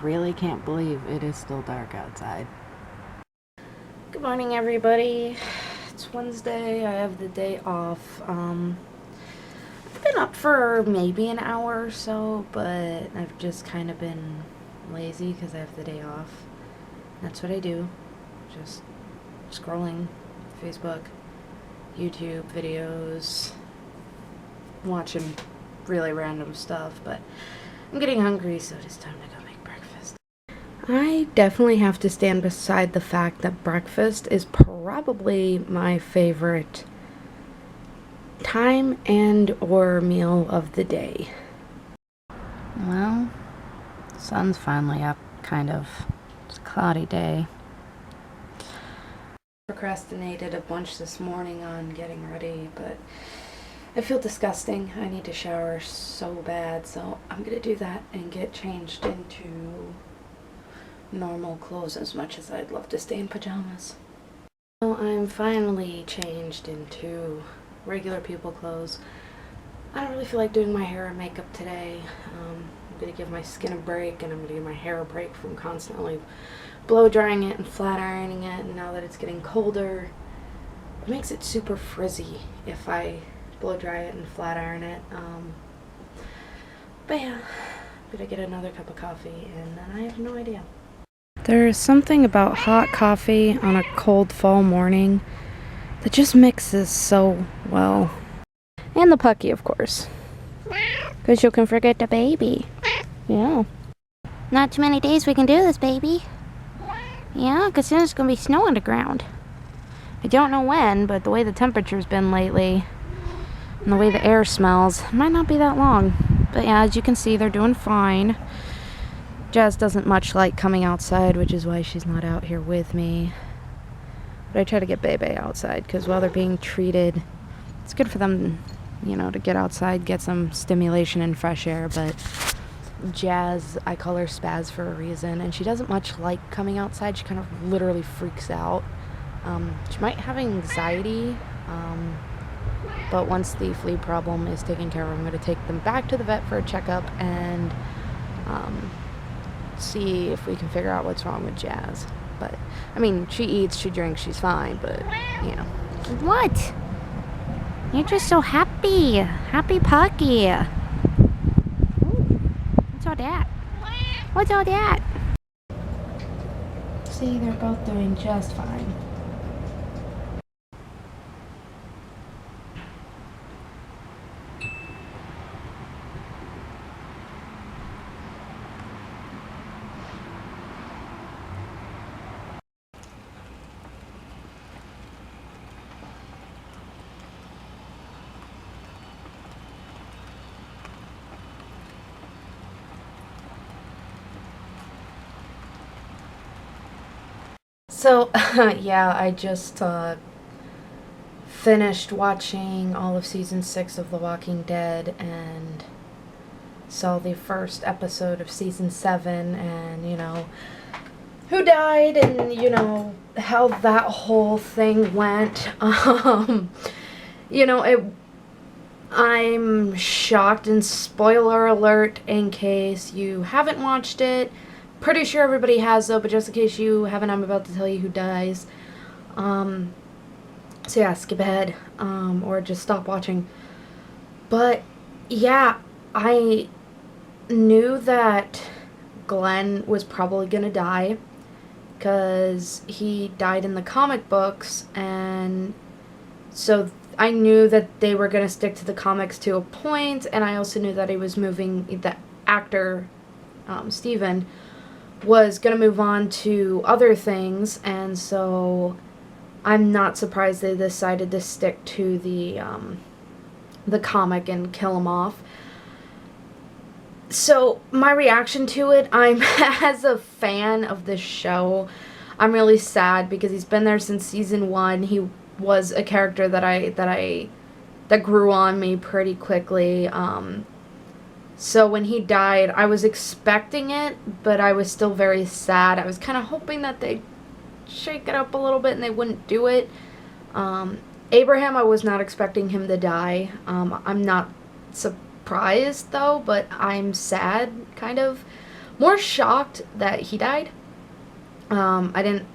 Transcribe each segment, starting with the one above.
really can't believe it is still dark outside. Good morning, everybody. It's Wednesday. I have the day off. I've been up for maybe an hour or so, but I've just kind of been lazy because I have the day off. That's what I do. Just scrolling Facebook, YouTube videos, watching really random stuff, but I'm getting hungry, so it is time to go make breakfast. I definitely have to stand beside the fact that breakfast is probably my favorite time and or meal of the day. Well, sun's finally up, kind of. It's a cloudy day. Procrastinated a bunch this morning on getting ready, but I feel disgusting. I need to shower so bad, so I'm gonna do that and get changed into normal clothes, as much as I'd love to stay in pajamas. So I'm finally changed into regular people clothes. I don't really feel like doing my hair and makeup today. I'm gonna give my skin a break, and I'm gonna give my hair a break from constantly blow drying it and flat ironing it. And now that it's getting colder, it makes it super frizzy if I blow dry it and flat iron it. But yeah, I'm gonna get another cup of coffee, and then I have no idea. There's something about hot coffee on a cold fall morning that just mixes so well. And the puppy, of course. Because you can forget the baby. Yeah. Not too many days we can do this, baby. Yeah, because soon it's going to be snow on the ground. I don't know when, but the way the temperature's been lately and the way the air smells, it might not be that long. But yeah, as you can see, they're doing fine. Jazz doesn't much like coming outside, which is why she's not out here with me. But I try to get Bebe outside, because while they're being treated, it's good for them, to get outside, get some stimulation and fresh air. But Jazz, I call her Spaz for a reason, and she doesn't much like coming outside. She kind of literally freaks out. She might have anxiety, but once the flea problem is taken care of, I'm going to take them back to the vet for a checkup and see if we can figure out what's wrong with Jazz. But she eats, she drinks, she's fine, but What? You're just so happy. Happy Pucky. What's all that? What's all that? See, they're both doing just fine. So, yeah, I just finished watching all of season 6 of The Walking Dead and saw the first episode of season 7, and, who died and, how that whole thing went. I'm shocked, and spoiler alert in case you haven't watched it. Pretty sure everybody has, though, but just in case you haven't, I'm about to tell you who dies. So yeah, skip ahead, or just stop watching. But yeah, I knew that Glenn was probably gonna die, because he died in the comic books, and so I knew that they were gonna stick to the comics to a point, and I also knew that he was moving, the actor, Steven, was going to move on to other things, and so I'm not surprised they decided to stick to the comic and kill him off. So my reaction to it, I'm as a fan of this show, I'm really sad because he's been there since season 1. He was a character that grew on me pretty quickly. So when he died, I was expecting it, but I was still very sad. I was kind of hoping that they'd shake it up a little bit and they wouldn't do it. Abraham, I was not expecting him to die. I'm not surprised, though, but I'm sad, kind of. more shocked that he died. I didn't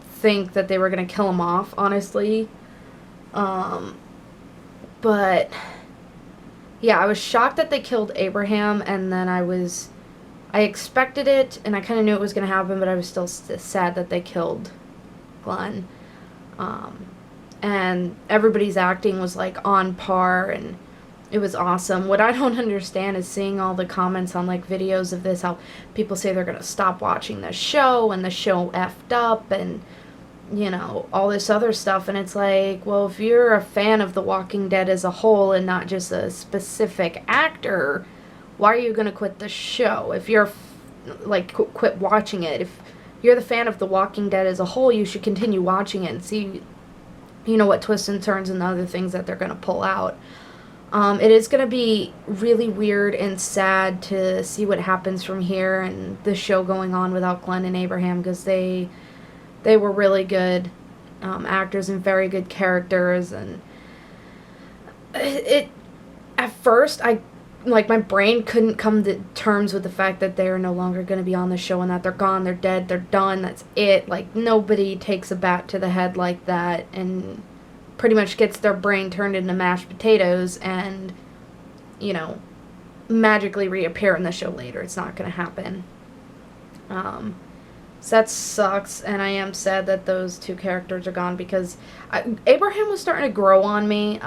think that they were going to kill him off, honestly. But yeah, I was shocked that they killed Abraham, and then I expected it, and I kind of knew it was going to happen, but I was still sad that they killed Glenn. And everybody's acting was like on par, and it was awesome. What I don't understand is seeing all the comments on like videos of this, how people say they're going to stop watching the show, and the show effed up, and you know, all this other stuff. And it's like, well, if you're a fan of The Walking Dead as a whole and not just a specific actor, why are you going to quit the show? If you're like quit watching it, if you're the fan of The Walking Dead as a whole, you should continue watching it and see, you know, what twists and turns and the other things that they're going to pull out. It is going to be really weird and sad to see what happens from here and the show going on without Glenn and Abraham, because they were really good actors and very good characters. And it at first, my brain couldn't come to terms with the fact that they're no longer going to be on the show and that they're gone, they're dead, they're done, that's it. Like, nobody takes a bat to the head like that and pretty much gets their brain turned into mashed potatoes and, you know, magically reappear in the show later. It's not going to happen. So that sucks, and I am sad that those two characters are gone, because Abraham was starting to grow on me.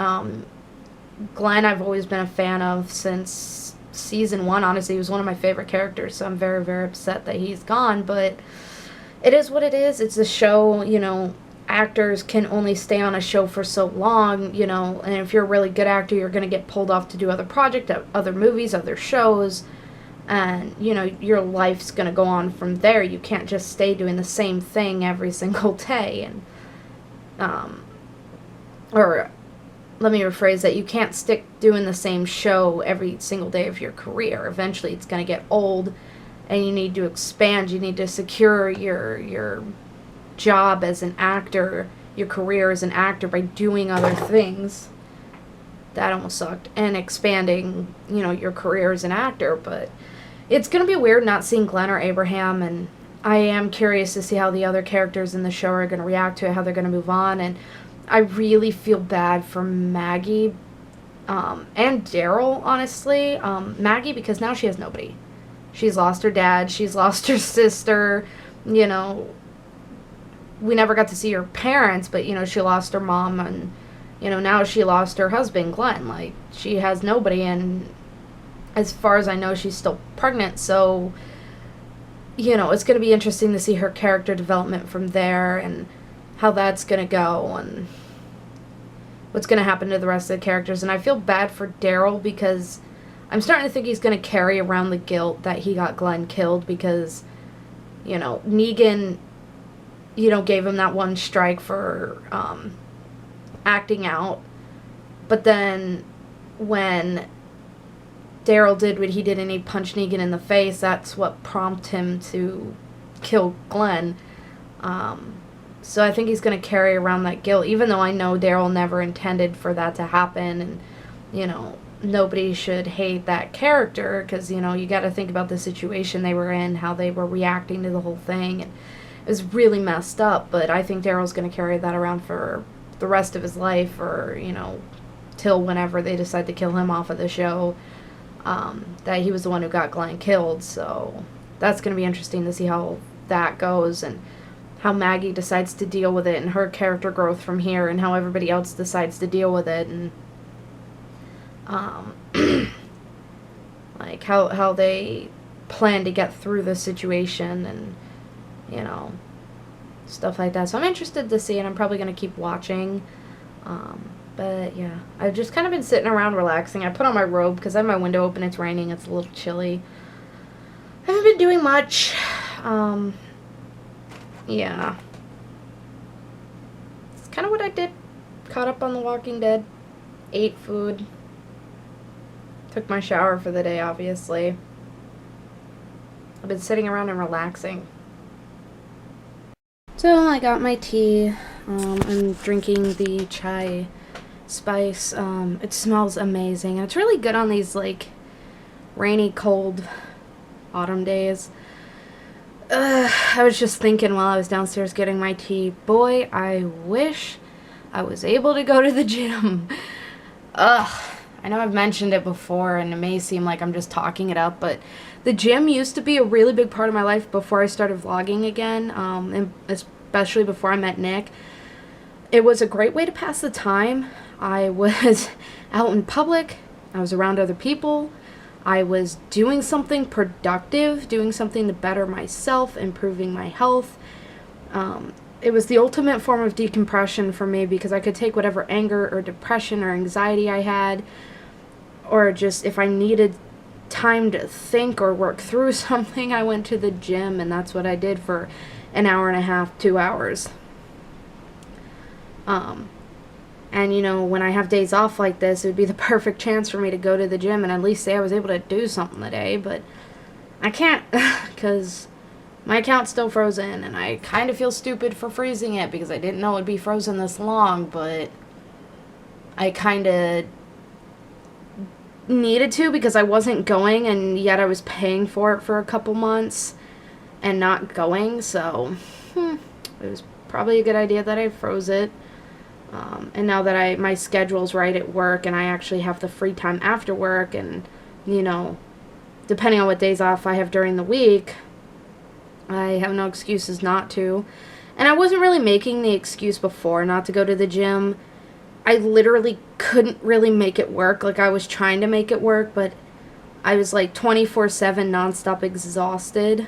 Glenn I've always been a fan of since season 1. Honestly, he was one of my favorite characters, so I'm very, very upset that he's gone, but it is what it is. It's a show, you know, actors can only stay on a show for so long, you know, and if you're a really good actor, you're going to get pulled off to do other projects, other movies, other shows, and, you know, your life's going to go on from there. You can't just stay doing the same thing every single day. And, or let me rephrase that, you can't stick doing the same show every single day of your career. Eventually it's going to get old, and you need to expand. You need to secure your job as an actor, your career as an actor, by doing other things. That almost sucked. And expanding, you know, your career as an actor. But it's going to be weird not seeing Glenn or Abraham, and I am curious to see how the other characters in the show are going to react to it, how they're going to move on. And I really feel bad for Maggie and Daryl, honestly. Maggie, because now she has nobody. She's lost her dad, she's lost her sister, you know. We never got to see her parents, but, you know, she lost her mom, and, you know, now she lost her husband, Glenn. Like, she has nobody, and as far as I know, she's still pregnant, so, you know, it's going to be interesting to see her character development from there, and how that's going to go, and what's going to happen to the rest of the characters. And I feel bad for Daryl, because I'm starting to think he's going to carry around the guilt that he got Glenn killed, because, you know, Negan, you know, gave him that one strike for acting out. But then when Daryl did what he did and he punched Negan in the face, that's what prompted him to kill Glenn. So I think he's going to carry around that guilt, even though I know Daryl never intended for that to happen. And, you know, nobody should hate that character, because, you know, you got to think about the situation they were in, how they were reacting to the whole thing. And it was really messed up, but I think Daryl's going to carry that around for the rest of his life, or, you know, till whenever they decide to kill him off of the show, that he was the one who got Glenn killed. So that's going to be interesting to see how that goes, and how Maggie decides to deal with it, and her character growth from here, and how everybody else decides to deal with it, and like how they plan to get through the situation, and, you know, stuff like that. So I'm interested to see, and I'm probably going to keep watching. But yeah, I've just kind of been sitting around relaxing. I put on my robe because I have my window open. It's raining. It's a little chilly. I haven't been doing much. Yeah. It's kind of what I did. Caught up on The Walking Dead. Ate food. Took my shower for the day, obviously. I've been sitting around and relaxing. So I got my tea. I'm drinking the chai spice. It smells amazing. And it's really good on these, like, rainy, cold autumn days. I was just thinking while I was downstairs getting my tea, boy, I wish I was able to go to the gym. I know I've mentioned it before and it may seem like I'm just talking it up, but the gym used to be a really big part of my life before I started vlogging again, and especially before I met Nick. It was a great way to pass the time. I was out in public, I was around other people, I was doing something productive, doing something to better myself, improving my health. It was the ultimate form of decompression for me because I could take whatever anger or depression or anxiety I had, or just if I needed time to think or work through something, I went to the gym, and that's what I did for an hour and a half, 2 hours. And you know, when I have days off like this, it would be the perfect chance for me to go to the gym and at least say I was able to do something today, but I can't because my account's still frozen, and I kind of feel stupid for freezing it because I didn't know it'd be frozen this long, but I kind of needed to because I wasn't going, and yet I was paying for it for a couple months and not going, so it was probably a good idea that I froze it. And now that my schedule's right at work and I actually have the free time after work, and you know, depending on what days off I have during the week, I have no excuses not to. And I wasn't really making the excuse before not to go to the gym. I literally couldn't really make it work. Like, I was trying to make it work, but I was like 24/7 nonstop exhausted.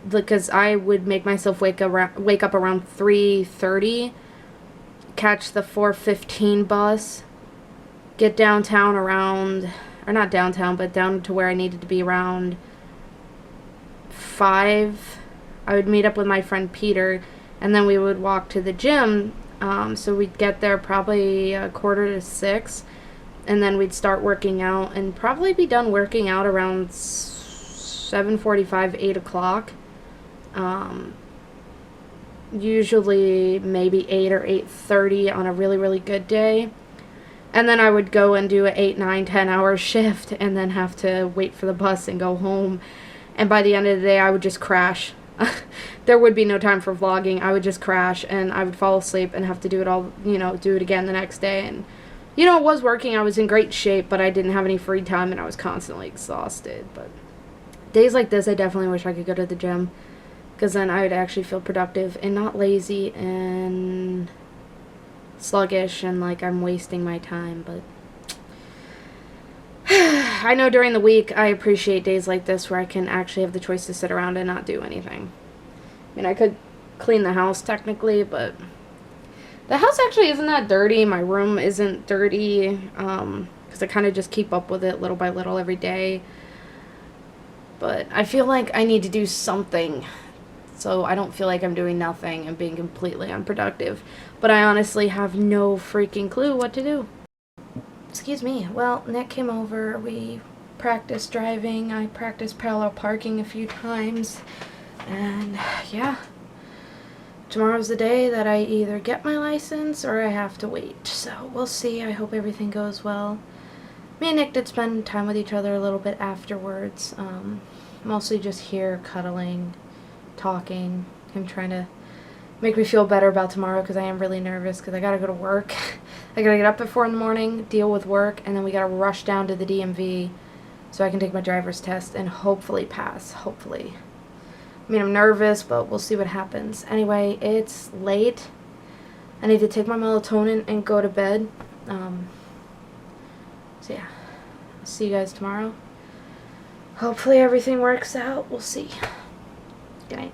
Because I would make myself wake up around 3:30, catch the 4:15 bus, get downtown around, or not downtown, but down to where I needed to be around 5. I would meet up with my friend Peter, and then we would walk to the gym. So we'd get there probably 5:45, and then we'd start working out and probably be done working out around 7:45, 8 o'clock. Usually maybe 8 or 8:30 on a really, really good day. And then I would go and do an 8, 9, 10 hour shift and then have to wait for the bus and go home. And by the end of the day, I would just crash. There would be no time for vlogging. I would just crash and I would fall asleep and have to do it all, do it again the next day. And, it was working. I was in great shape, but I didn't have any free time and I was constantly exhausted. But days like this, I definitely wish I could go to the gym, because then I would actually feel productive and not lazy and sluggish and like I'm wasting my time. But I know during the week I appreciate days like this where I can actually have the choice to sit around and not do anything. I mean, I could clean the house technically, but the house actually isn't that dirty. My room isn't dirty because I kind of just keep up with it little by little every day. But I feel like I need to do something so I don't feel like I'm doing nothing and being completely unproductive. But I honestly have no freaking clue what to do. Excuse me. Well, Nick came over. We practiced driving. I practiced parallel parking a few times. And yeah, tomorrow's the day that I either get my license or I have to wait. So we'll see. I hope everything goes well. Me and Nick did spend time with each other a little bit afterwards. Mostly just here cuddling, talking, him trying to make me feel better about tomorrow because I am really nervous because I gotta go to work. I gotta get up at 4 in the morning, deal with work, and then we gotta rush down to the DMV so I can take my driver's test and hopefully pass. Hopefully. I mean, I'm nervous, but we'll see what happens. Anyway, it's late. I need to take my melatonin and go to bed. So yeah, I'll see you guys tomorrow. Hopefully everything works out. We'll see. Good night.